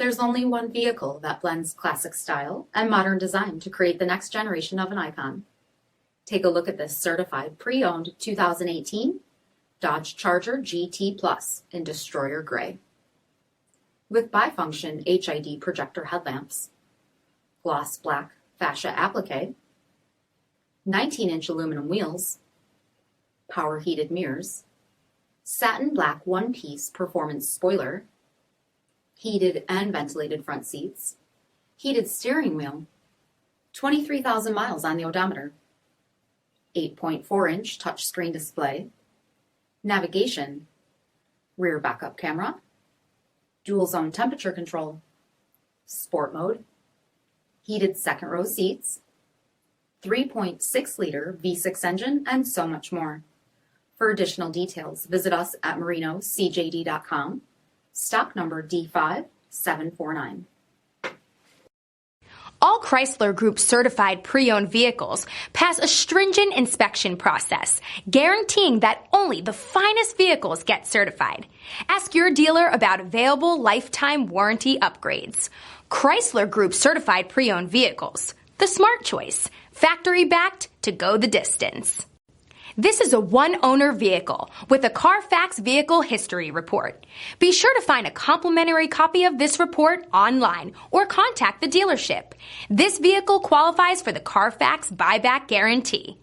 There's only one vehicle that blends classic style and modern design to create the next generation of an icon. Take a look at this certified pre-owned 2018 Dodge Charger GT Plus in Destroyer Gray. With bifunction HID projector headlamps, gloss black fascia applique, 19-inch aluminum wheels, power heated mirrors, satin black one-piece performance spoiler, heated and ventilated front seats, heated steering wheel, 23,000 miles on the odometer, 8.4-inch touchscreen display, navigation, rear backup camera, dual zone temperature control, sport mode, heated second row seats, 3.6-liter V6 engine, and so much more. For additional details, visit us at marinocjd.com, stock number D5749. All Chrysler Group certified pre-owned vehicles pass a stringent inspection process, guaranteeing that only the finest vehicles get certified. Ask your dealer about available lifetime warranty upgrades. Chrysler Group certified pre-owned vehicles, the smart choice, factory backed to go the distance. This is a one-owner vehicle with a CARFAX Vehicle History Report. Be sure to find a complimentary copy of this report online or contact the dealership. This vehicle qualifies for the CARFAX Buyback Guarantee.